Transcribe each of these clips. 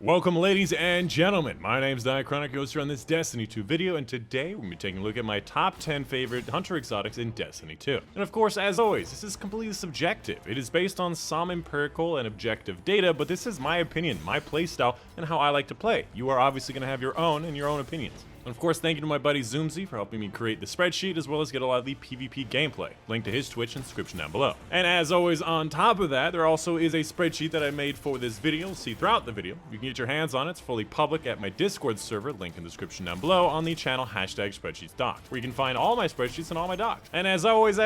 Welcome ladies and gentlemen, my name's Diachronic Ghoster on this Destiny 2 video, and today we're going to be taking a look at my top 10 favorite hunter exotics in Destiny 2. And of course, as always, this is completely subjective. It is based on some empirical and objective data, but this is my opinion, my playstyle, and how I like to play. You are obviously going to have your own and your own opinions. And of course, thank you to my buddy Zoomzy for helping me create the spreadsheet, as well as get a lot of the PvP gameplay. Link to his Twitch in the description down below. And as always, on top of that, there also is a spreadsheet that I made for this video. You'll see throughout the video. You can get your hands on it. It's fully public at my Discord server, link in the description down below, on the channel #SpreadsheetsDoc, where you can find all my spreadsheets and all my docs. And as always,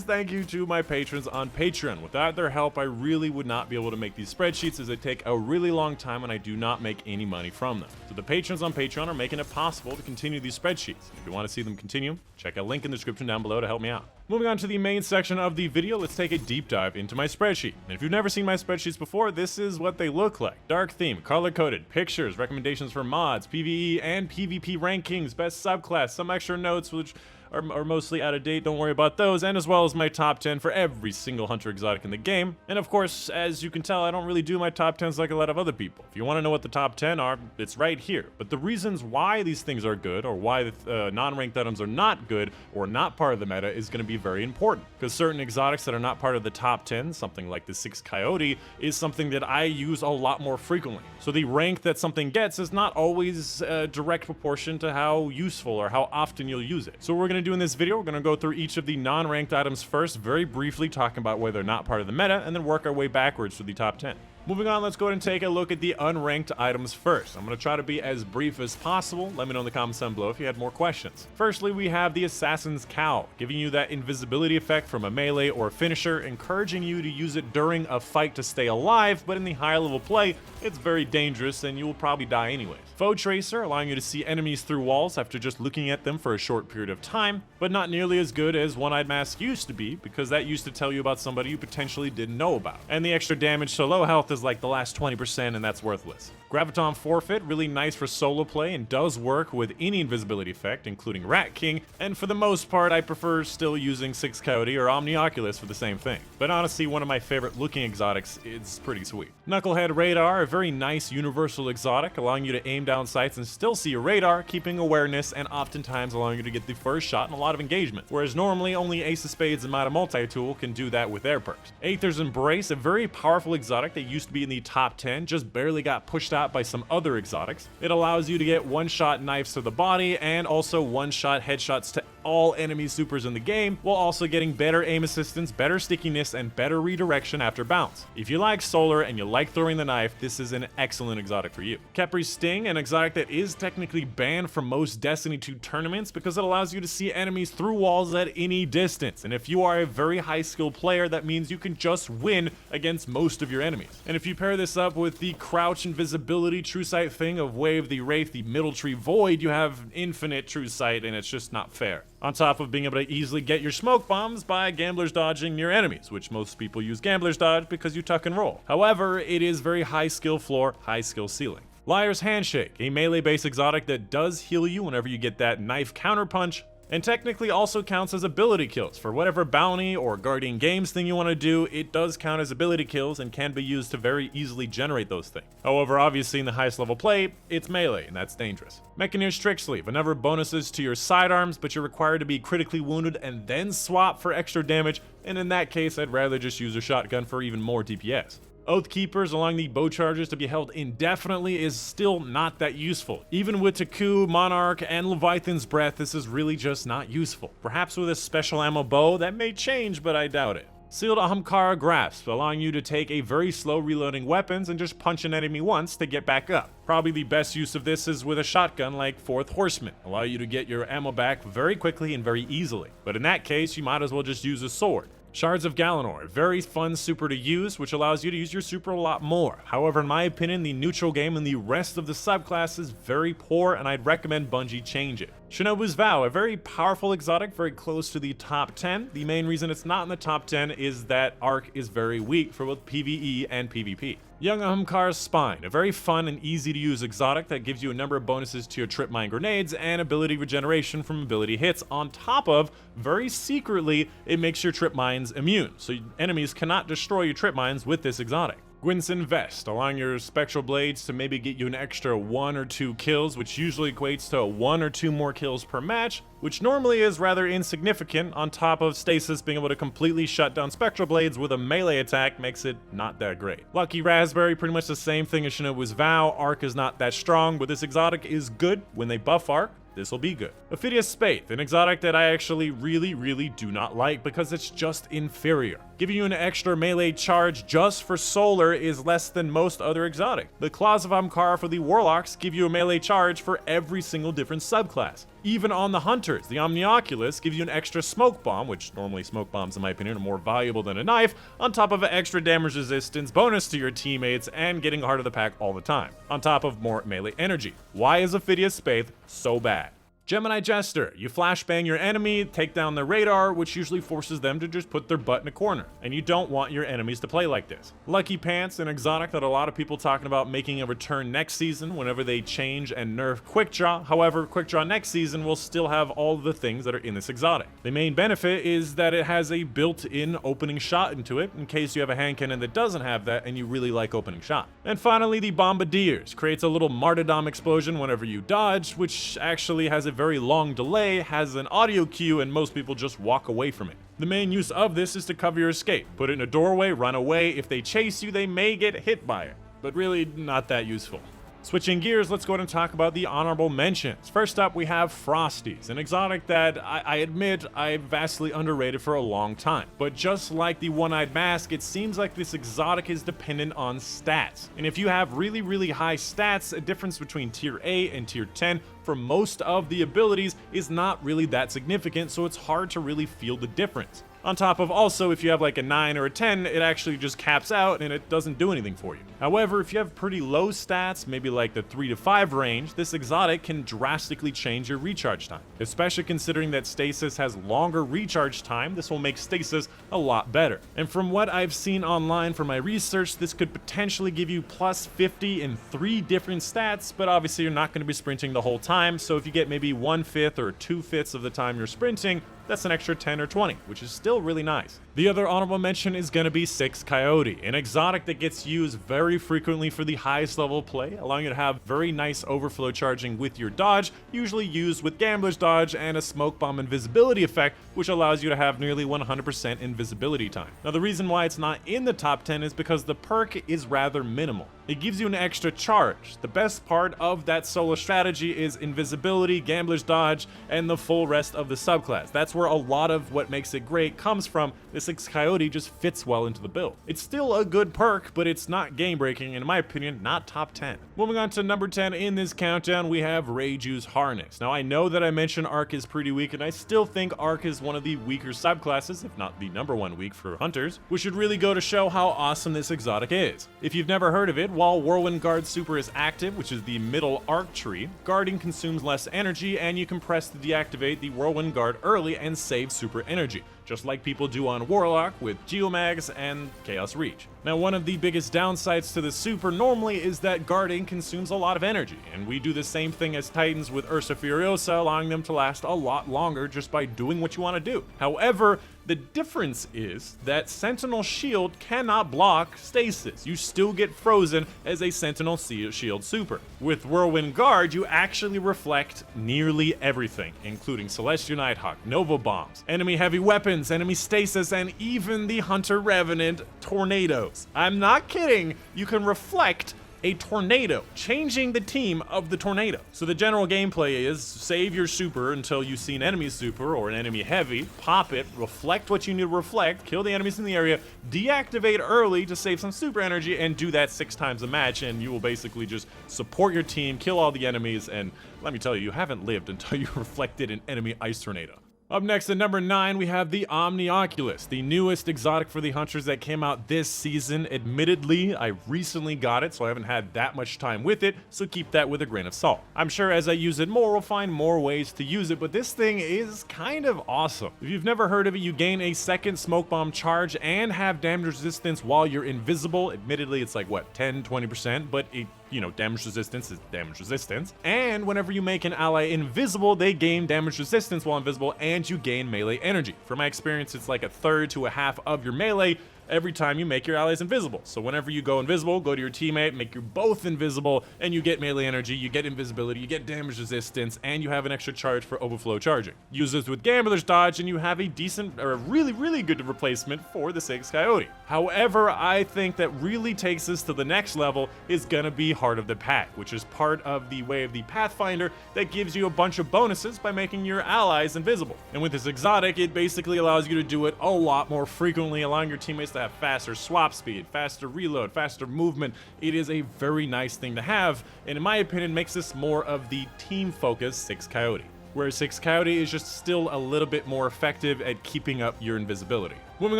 thank you to my patrons on Patreon. Without their help, I really would not be able to make these spreadsheets, as they take a really long time and I do not make any money from them. So the patrons on Patreon are making it possible to continue these spreadsheets. If you want to see them continue, check out a link in the description down below to help me out. Moving on to the main section of the video, let's take a deep dive into my spreadsheet. And if you've never seen my spreadsheets before, this is what they look like. Dark theme, color-coded, pictures, recommendations for mods, PvE and PvP rankings, best subclass, some extra notes which are mostly out of date, don't worry about those, and as well as my top 10 for every single hunter exotic in the game. And of course, as you can tell, I don't really do my top 10s like a lot of other people. If you want to know what the top 10 are, it's right here. But the reasons why these things are good, or why the non-ranked items are not good, or not part of the meta, is going to be very important. Because certain exotics that are not part of the top 10, something like the 6 Coyote, is something that I use a lot more frequently. So the rank that something gets is not always a direct proportion to how useful or how often you'll use it. So we're going to do in this video, we're going to go through each of the non-ranked items first, very briefly talking about why they're not part of the meta, and then work our way backwards to the top 10. Moving on, let's go ahead and take a look at the unranked items first. I'm going to try to be as brief as possible. Let me know in the comments down below if you had more questions. Firstly, we have the Assassin's Cowl, giving you that invisibility effect from a melee or finisher, encouraging you to use it during a fight to stay alive, but in the higher level play, it's very dangerous and you will probably die anyways. Foe Tracer, allowing you to see enemies through walls after just looking at them for a short period of time, but not nearly as good as One-Eyed Mask used to be, because that used to tell you about somebody you potentially didn't know about. And the extra damage to low health is like the last 20%, and that's worthless. Graviton Forfeit, really nice for solo play and does work with any invisibility effect, including Rat King, and for the most part I prefer still using 6 Coyote or Omniculus for the same thing. But honestly, one of my favorite looking exotics is pretty sweet. Knucklehead Radar, a very nice universal exotic, allowing you to aim down sights and still see your radar, keeping awareness, and oftentimes allowing you to get the first shot in a lot of engagement, whereas normally only Ace of Spades and Mata Multi-Tool can do that with their perks. Aether's Embrace, a very powerful exotic that used to be in the top 10, just barely got pushed out by some other exotics. It allows you to get one-shot knives to the body and also one-shot headshots to all enemy supers in the game, while also getting better aim assistance, better stickiness, and better redirection after bounce. If you like solar and you like throwing the knife, this is an excellent exotic for you. Khepri's Sting, an exotic that is technically banned from most Destiny 2 tournaments because it allows you to see enemies through walls at any distance, and if you are a very high skill player, that means you can just win against most of your enemies. And if you pair this up with the crouch invisibility true sight thing of Wave the Wraith, the Middle Tree Void, you have infinite true sight, and it's just not fair. On top of being able to easily get your smoke bombs by gamblers dodging near enemies, which most people use gamblers dodge because you tuck and roll. However, it is very high skill floor, high skill ceiling. Liar's Handshake, a melee based exotic that does heal you whenever you get that knife counterpunch, and technically also counts as ability kills. For whatever bounty or Guardian Games thing you want to do, it does count as ability kills and can be used to very easily generate those things. However, obviously in the highest level play, it's melee, and that's dangerous. Mechanier's Trick Sleeve, a number of bonuses to your sidearms, but you're required to be critically wounded and then swap for extra damage, and in that case, I'd rather just use a shotgun for even more DPS. Oathkeepers, allowing the bow charges to be held indefinitely, is still not that useful. Even with Taku, Monarch, and Leviathan's Breath, this is really just not useful. Perhaps with a special ammo bow, that may change, but I doubt it. Sealed Ahamkara Grasp, allowing you to take a very slow reloading weapons and just punch an enemy once to get back up. Probably the best use of this is with a shotgun like Fourth Horseman, allow you to get your ammo back very quickly and very easily. But in that case, you might as well just use a sword. Shards of Galanor, a very fun super to use, which allows you to use your super a lot more. However, in my opinion, the neutral game and the rest of the subclass is very poor, and I'd recommend Bungie change it. Shinobu's Vow, a very powerful exotic, very close to the top 10. The main reason it's not in the top 10 is that Arc is very weak for both PvE and PvP. Young Ahamkar's Spine, a very fun and easy to use exotic that gives you a number of bonuses to your trip mine grenades and ability regeneration from ability hits. On top of, very secretly, it makes your trip mines immune, so enemies cannot destroy your trip mines with this exotic. Gwynson Vest, allowing your spectral blades to maybe get you an extra 1 or 2 kills, which usually equates to 1 or 2 more kills per match, which normally is rather insignificant. On top of Stasis being able to completely shut down spectral blades with a melee attack makes it not that great. Lucky Raspberry, pretty much the same thing as Shinobu's Vow. Arc is not that strong, but this exotic is good. When they buff Arc, this will be good. Ophidius Spathe, an exotic that I actually really do not like because it's just inferior. Giving you an extra melee charge just for solar is less than most other exotic. The Claws of Amkara for the Warlocks give you a melee charge for every single different subclass. Even on the Hunters, the Omniculus gives you an extra smoke bomb, which normally smoke bombs in my opinion are more valuable than a knife, on top of an extra damage resistance bonus to your teammates and getting heart of the pack all the time, on top of more melee energy. Why is Ophidius Spathe so bad? Gemini Jester, you flashbang your enemy, take down their radar, which usually forces them to just put their butt in a corner, and you don't want your enemies to play like this. Lucky Pants, an exotic that a lot of people talking about making a return next season whenever they change and nerf Quick Draw. However, Quick Draw next season will still have all the things that are in this exotic. The main benefit is that it has a built-in opening shot into it, in case you have a hand cannon that doesn't have that and you really like opening shot. And finally, the Bombardiers creates a little martyrdom explosion whenever you dodge, which actually has a very long delay, has an audio cue, and most people just walk away from it. The main use of this is to cover your escape. Put it in a doorway, run away. If they chase you, they may get hit by it, but really not that useful. Switching gears, let's go ahead and talk about the honorable mentions. First up, we have Frosties, an exotic that I admit I vastly underrated for a long time. But just like the One-Eyed Mask, it seems like this exotic is dependent on stats. And if you have really high stats, a difference between tier 8 and tier 10 for most of the abilities is not really that significant, so it's hard to really feel the difference. On top of also, if you have like a 9 or a 10, it actually just caps out and it doesn't do anything for you. However, if you have pretty low stats, maybe like the 3 to 5 range, this exotic can drastically change your recharge time. Especially considering that Stasis has longer recharge time, this will make Stasis a lot better. And from what I've seen online for my research, this could potentially give you plus 50 in 3 different stats, but obviously you're not going to be sprinting the whole time, so if you get maybe 1/5 or 2/5 of the time you're sprinting, that's an extra 10 or 20, which is still really nice. The other honorable mention is going to be 6 Coyote, an exotic that gets used very frequently for the highest level play, allowing you to have very nice overflow charging with your dodge, usually used with Gambler's Dodge and a smoke bomb invisibility effect, which allows you to have nearly 100% invisibility time. Now the reason why it's not in the top 10 is because the perk is rather minimal. It gives you an extra charge. The best part of that solo strategy is invisibility, Gambler's Dodge, and the full rest of the subclass. That's where a lot of what makes it great comes from. This 6 Coyote just fits well into the build. It's still a good perk, but it's not game breaking, and in my opinion, not top 10. Moving on to number 10 in this countdown, we have Wraiths Harness. Now I know that I mentioned Arc is pretty weak, and I still think Arc is one of the weaker subclasses, if not the #1 weak for Hunters, which should really go to show how awesome this exotic is. If you've never heard of it, while Whirlwind Guard Super is active, which is the middle arc tree, guarding consumes less energy, and you can press to deactivate the Whirlwind Guard early and save super energy, just like people do on Warlock with Geomags and Chaos Reach. Now one of the biggest downsides to the super normally is that guarding consumes a lot of energy, and we do the same thing as Titans with Ursa Furiosa, allowing them to last a lot longer just by doing what you want to do. However, the difference is that Sentinel Shield cannot block Stasis. You still get frozen as a Sentinel Shield super. With Whirlwind Guard, you actually reflect nearly everything, including Celestial Nighthawk, Nova Bombs, enemy heavy weapons, enemy stasis, and even the Hunter Revenant tornadoes. I'm not kidding, you can reflect a tornado, changing the team of the tornado. So the general gameplay is save your super until you see an enemy super or an enemy heavy, pop it, reflect what you need to reflect, kill the enemies in the area, deactivate early to save some super energy, and do that 6 times a match, and you will basically just support your team, kill all the enemies, and let me tell you, you haven't lived until you reflected an enemy ice tornado. Up next at number 9, we have the Omniculus, the newest exotic for the Hunters that came out this season. Admittedly, I recently got it, so I haven't had that much time with it, so keep that with a grain of salt. I'm sure as I use it more, we'll find more ways to use it, but this thing is kind of awesome. If you've never heard of it, you gain a second smoke bomb charge and have damage resistance while you're invisible. Admittedly, it's like, what, 10-20%, but it, damage resistance is damage resistance. And whenever you make an ally invisible, they gain damage resistance while invisible, and you gain melee energy. From my experience, it's like 1/3 to 1/2 of your melee every time you make your allies invisible. So whenever you go invisible, go to your teammate, make you both invisible, and you get melee energy, you get invisibility, you get damage resistance, and you have an extra charge for overflow charging. Use this with Gambler's Dodge, and you have a decent, or a really good replacement for the 6 Coyote. However, I think that really takes us to the next level is gonna be Heart of the Pack, which is part of the Way of the Pathfinder that gives you a bunch of bonuses by making your allies invisible. And with this exotic, it basically allows you to do it a lot more frequently, allowing your teammates to have faster swap speed, faster reload, faster movement. It is a very nice thing to have, and in my opinion makes this more of the team-focused 6 Coyote, whereas 6 Coyote is just still a little bit more effective at keeping up your invisibility. Moving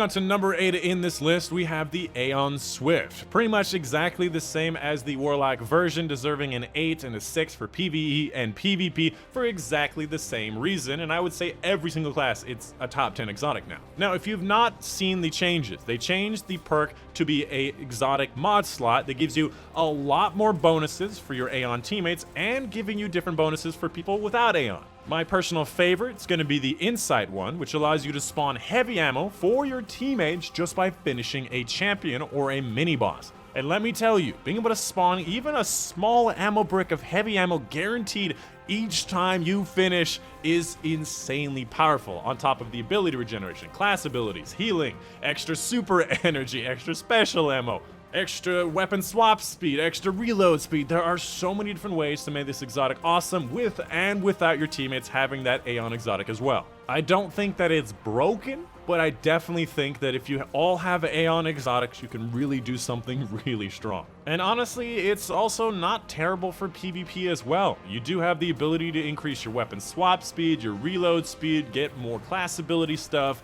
on to number 8 in this list, we have the Aeon Swift. Pretty much exactly the same as the Warlock version, deserving an 8 and a 6 for PvE and PvP for exactly the same reason, and I would say every single class, it's a top 10 exotic now. Now, if you've not seen the changes, they changed the perk to be a exotic mod slot that gives you a lot more bonuses for your Aeon teammates and giving you different bonuses for people without Aeon. My personal favorite is going to be the Insight one, which allows you to spawn heavy ammo for your teammates just by finishing a champion or a mini boss. And let me tell you, being able to spawn even a small ammo brick of heavy ammo guaranteed each time you finish is insanely powerful, on top of the ability regeneration, class abilities, healing, extra super energy, extra special ammo, extra weapon swap speed, extra reload speed. There are so many different ways to make this exotic awesome with and without your teammates having that Aeon exotic as well. I don't think that it's broken, but I definitely think that if you all have Aeon exotics, you can really do something really strong. And honestly, it's also not terrible for PvP as well. You do have the ability to increase your weapon swap speed, your reload speed, get more class ability stuff,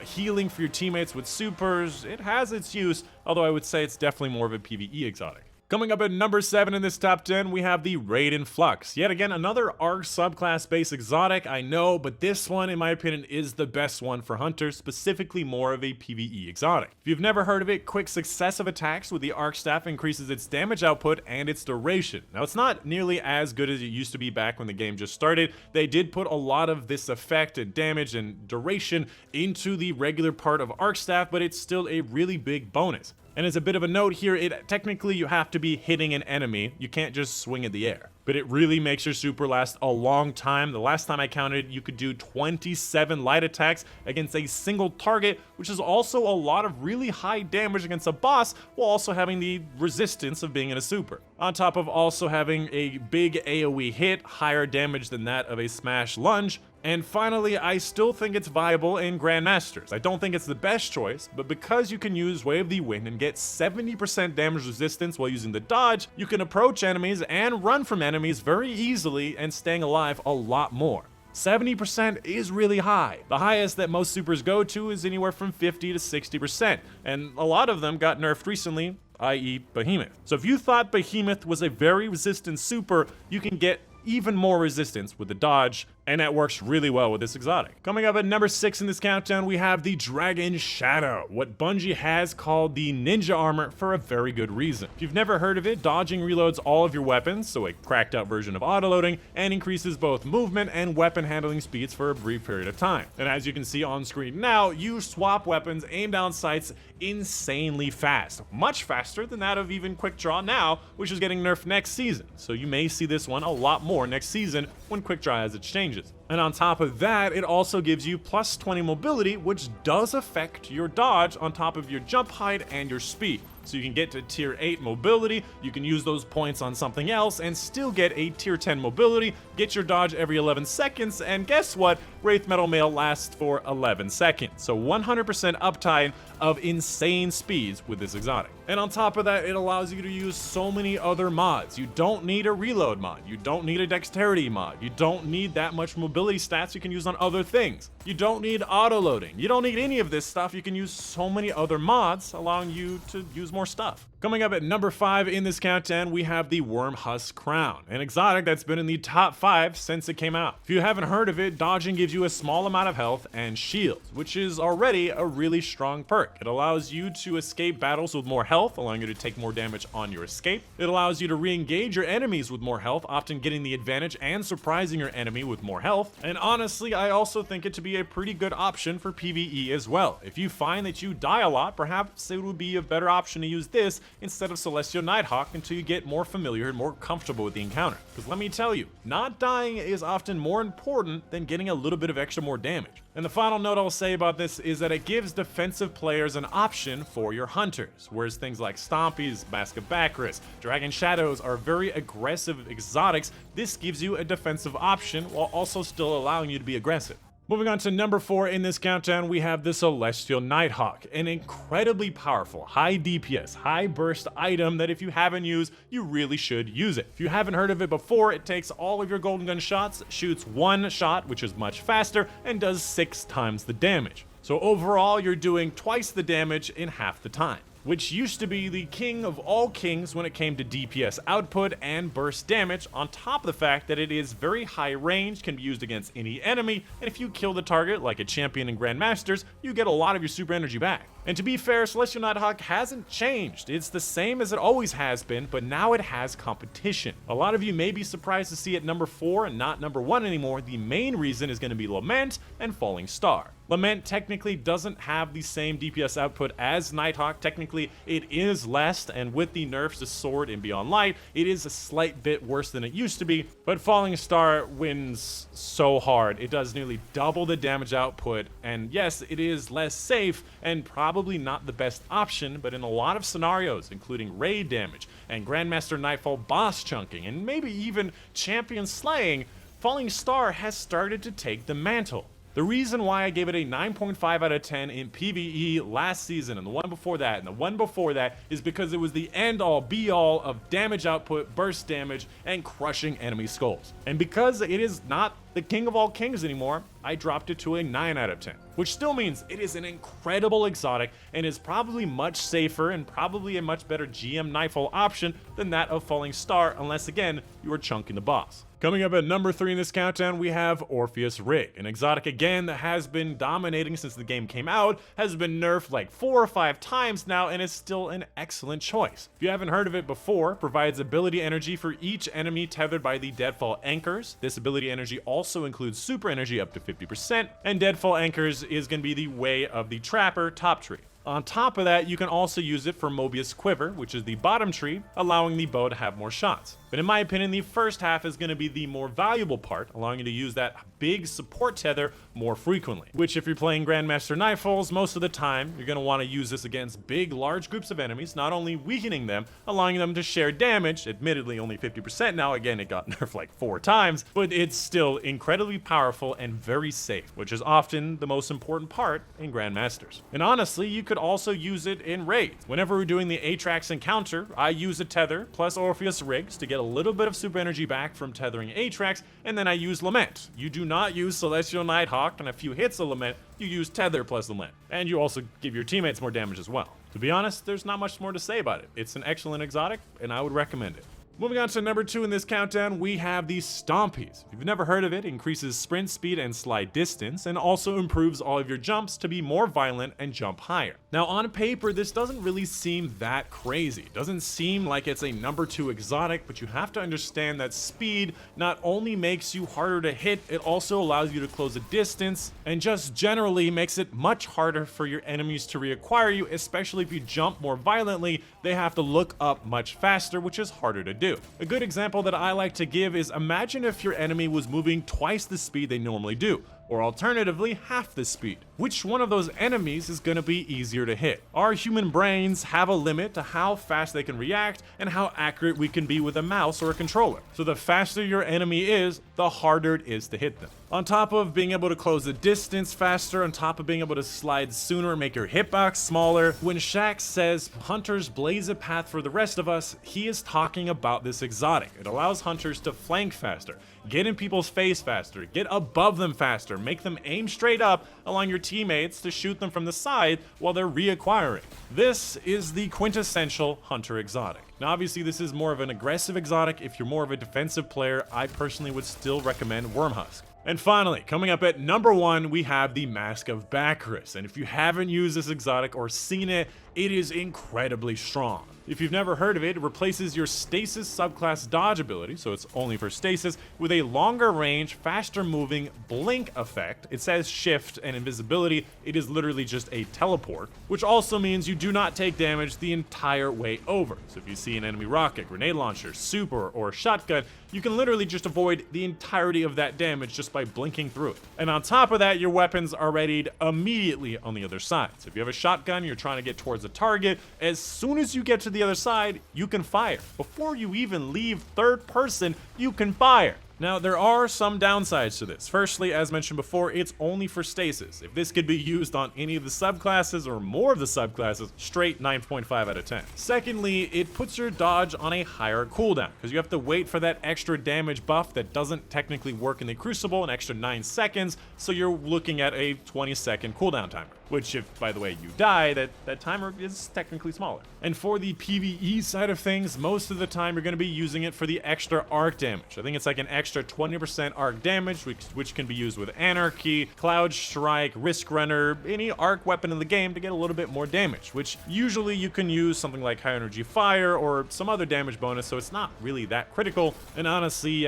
healing for your teammates with supers. It has its use, although I would say it's definitely more of a PvE exotic. Coming up at number 7 in this top 10, we have the Raiden Flux. Yet again, another ARC subclass-based exotic, I know, but this one, in my opinion, is the best one for hunters, specifically more of a PvE exotic. If you've never heard of it, quick successive attacks with the ARC staff increases its damage output and its duration. Now, it's not nearly as good as it used to be back when the game just started. They did put a lot of this effect and damage and duration into the regular part of ARC staff, but it's still a really big bonus. And as a bit of a note here, technically you have to be hitting an enemy. You can't just swing in the air. But it really makes your super last a long time. The last time I counted, you could do 27 light attacks against a single target, which is also a lot of really high damage against a boss, while also having the resistance of being in a super. On top of also having a big AoE hit, higher damage than that of a smash lunge. And finally, I still think it's viable in Grandmasters. I don't think it's the best choice, but because you can use Way of the Wind and get 70% damage resistance while using the dodge, you can approach enemies and run from enemies very easily and staying alive a lot more. 70% is really high. The highest that most supers go to is anywhere from 50 to 60%, and a lot of them got nerfed recently, i.e. Behemoth. So if you thought Behemoth was a very resistant super, you can get even more resistance with the dodge, and that works really well with this exotic. Coming up at number 6 in this countdown, we have the Dragon Shadow, what Bungie has called the Ninja Armor for a very good reason. If you've never heard of it, dodging reloads all of your weapons, so a cracked out version of autoloading, and increases both movement and weapon handling speeds for a brief period of time. And as you can see on screen now, you swap weapons, aim down sights insanely fast, much faster than that of even Quick Draw now, which is getting nerfed next season. So you may see this one a lot more next season when Quick Draw has its changes. And on top of that, it also gives you plus 20 mobility, which does affect your dodge on top of your jump height and your speed. So you can get to tier 8 mobility, you can use those points on something else and still get a tier 10 mobility, get your dodge every 11 seconds, and guess what? Wraith Metal Mail lasts for 11 seconds. So 100% uptime of insane speeds with this exotic. And on top of that, it allows you to use so many other mods. You don't need a reload mod, you don't need a dexterity mod, you don't need that much mobility stats you can use on other things. You don't need auto-loading, you don't need any of this stuff. You can use so many other mods, allowing you to use more stuff. Coming up at number 5 in this countdown, we have the Worm Husk Crown, an exotic that's been in the top 5 since it came out. If you haven't heard of it, dodging gives you a small amount of health and shields, which is already a really strong perk. It allows you to escape battles with more health, allowing you to take more damage on your escape. It allows you to re-engage your enemies with more health, often getting the advantage and surprising your enemy with more health. And honestly, I also think it to be a pretty good option for PvE as well. If you find that you die a lot, perhaps it would be a better option to use this instead of Celestial Nighthawk until you get more familiar and more comfortable with the encounter. Because let me tell you, not dying is often more important than getting a little bit of extra more damage. And the final note I'll say about this is that it gives defensive players an option for your hunters, whereas things like Stompies, Mask of Bacchus, Dragon Shadows are very aggressive exotics. This gives you a defensive option while also still allowing you to be aggressive. Moving on to number 4 in this countdown, we have the Celestial Nighthawk, an incredibly powerful, high DPS, high burst item that if you haven't used, you really should use it. If you haven't heard of it before, it takes all of your golden gun shots, shoots one shot, which is much faster, and does 6 times the damage. So overall, you're doing twice the damage in half the time, which used to be the king of all kings when it came to DPS output and burst damage, on top of the fact that it is very high range, can be used against any enemy, and if you kill the target like a champion in Grandmasters, you get a lot of your super energy back. And to be fair, Celestial Nighthawk hasn't changed. It's the same as it always has been, but now it has competition. A lot of you may be surprised to see it number 4 and not number 1 anymore. The main reason is going to be Lament and Falling Star. Lament technically doesn't have the same DPS output as Nighthawk. Technically, it is less, and with the nerfs to Sword and Beyond Light, it is a slight bit worse than it used to be, but Falling Star wins so hard. It does nearly double the damage output, and yes, it is less safe and probably not the best option, but in a lot of scenarios, including raid damage and Grandmaster Nightfall boss chunking, and maybe even champion slaying, Falling Star has started to take the mantle. The reason why I gave it a 9.5 out of 10 in PvE last season and the one before that and the one before that is because it was the end-all be-all of damage output, burst damage, and crushing enemy skulls. And because it is not the king of all kings anymore, I dropped it to a 9 out of 10, which still means it is an incredible exotic and is probably much safer and probably a much better GM Nightfall option than that of Falling Star, unless again, you are chunking the boss. Coming up at number 3 in this countdown, we have Orpheus Rig, an exotic again that has been dominating since the game came out, has been nerfed like 4 or 5 times now, and is still an excellent choice. If you haven't heard of it before, provides ability energy for each enemy tethered by the Deadfall Anchors. This ability energy also includes super energy up to 50%, and Deadfall Anchors is going to be the way of the Trapper top tree. On top of that, you can also use it for Mobius Quiver, which is the bottom tree, allowing the bow to have more shots. But in my opinion, the first half is going to be the more valuable part, allowing you to use that big support tether more frequently. Which, if you're playing Grandmaster Nightfalls, most of the time, you're going to want to use this against big, large groups of enemies, not only weakening them, allowing them to share damage, admittedly only 50% now, again, it got nerfed like 4 times, but it's still incredibly powerful and very safe, which is often the most important part in Grandmasters. And honestly, you could also use it in raids. Whenever we're doing the Atrax encounter, I use a tether plus Orpheus Rigs to get a little bit of super energy back from tethering Atrax, and then I use Lament. You do not use Celestial Nighthawk and a few hits of Lament, you use tether plus Lament. And you also give your teammates more damage as well. To be honest, there's not much more to say about it. It's an excellent exotic, and I would recommend it. Moving on to number 2 in this countdown, we have the Stompies. If you've never heard of it, it increases sprint speed and slide distance, and also improves all of your jumps to be more violent and jump higher. Now on paper, this doesn't really seem that crazy. It doesn't seem like it's a number 2 exotic, but you have to understand that speed not only makes you harder to hit, it also allows you to close a distance, and just generally makes it much harder for your enemies to reacquire you, especially if you jump more violently, they have to look up much faster, which is harder to do. A good example that I like to give is imagine if your enemy was moving twice the speed they normally do, or alternatively half the speed. Which one of those enemies is going to be easier to hit? Our human brains have a limit to how fast they can react and how accurate we can be with a mouse or a controller. So the faster your enemy is, the harder it is to hit them. On top of being able to close the distance faster, on top of being able to slide sooner, make your hitbox smaller, when Shaq says hunters blaze a path for the rest of us, he is talking about this exotic. It allows hunters to flank faster, get in people's face faster, get above them faster, faster, make them aim straight up, allowing your teammates to shoot them from the side while they're reacquiring. This is the quintessential hunter exotic. Now obviously this is more of an aggressive exotic. If you're more of a defensive player, I personally would still recommend Wormhusk. And finally, coming up at number 1, we have the Mask of Bacchus. And if you haven't used this exotic or seen it, it is incredibly strong. If you've never heard of it, it replaces your stasis subclass dodge ability, so it's only for stasis, with a longer range, faster moving blink effect. It says shift and invisibility. It is literally just a teleport, which also means you do not take damage the entire way over. So if you see an enemy rocket, grenade launcher, super, or shotgun, you can literally just avoid the entirety of that damage just by blinking through it. And on top of that, your weapons are readied immediately on the other side. So if you have a shotgun, you're trying to get towards a target, as soon as you get to the other side, you can fire. Before you even leave third person, you can fire. Now, there are some downsides to this. Firstly, as mentioned before, it's only for stasis. If this could be used on any of the subclasses or more of the subclasses, straight 9.5 out of 10. Secondly, it puts your dodge on a higher cooldown, because you have to wait for that extra damage buff that doesn't technically work in the Crucible, an extra 9 seconds, so you're looking at a 20-second cooldown timer. Which, if, by the way, you die, that timer is technically smaller. And for the PvE side of things, most of the time you're going to be using it for the extra arc damage. I think it's like an extra 20% arc damage, which can be used with Anarchy, Cloud Strike, Risk Runner, any arc weapon in the game to get a little bit more damage, which usually you can use something like High Energy Fire or some other damage bonus, so it's not really that critical. And honestly,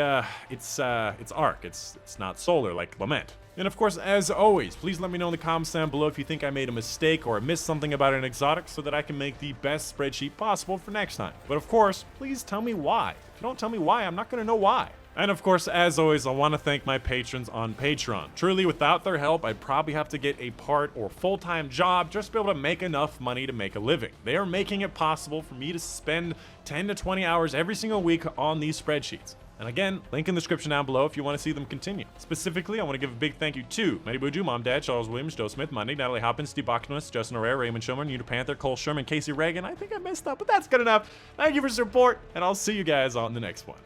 it's arc, it's not solar like Lament. And of course, as always, please let me know in the comments down below if you think I made a mistake or I missed something about an exotic so that I can make the best spreadsheet possible for next time. But of course, please tell me why. If you don't tell me why, I'm not going to know why. And of course, as always, I want to thank my patrons on Patreon. Truly, without their help, I'd probably have to get a part or full-time job just to be able to make enough money to make a living. They are making it possible for me to spend 10 to 20 hours every single week on these spreadsheets. And again, link in the description down below if you want to see them continue. Specifically, I want to give a big thank you to Matty Buju, Mom Dad, Charles Williams, Joe Smith, Monday, Natalie Hoppins, Steve Bachnuis, Justin Herrera, Raymond Schumer, Unita Panther, Cole Sherman, Casey Reagan. I think I messed up, but that's good enough. Thank you for your support, and I'll see you guys on the next one.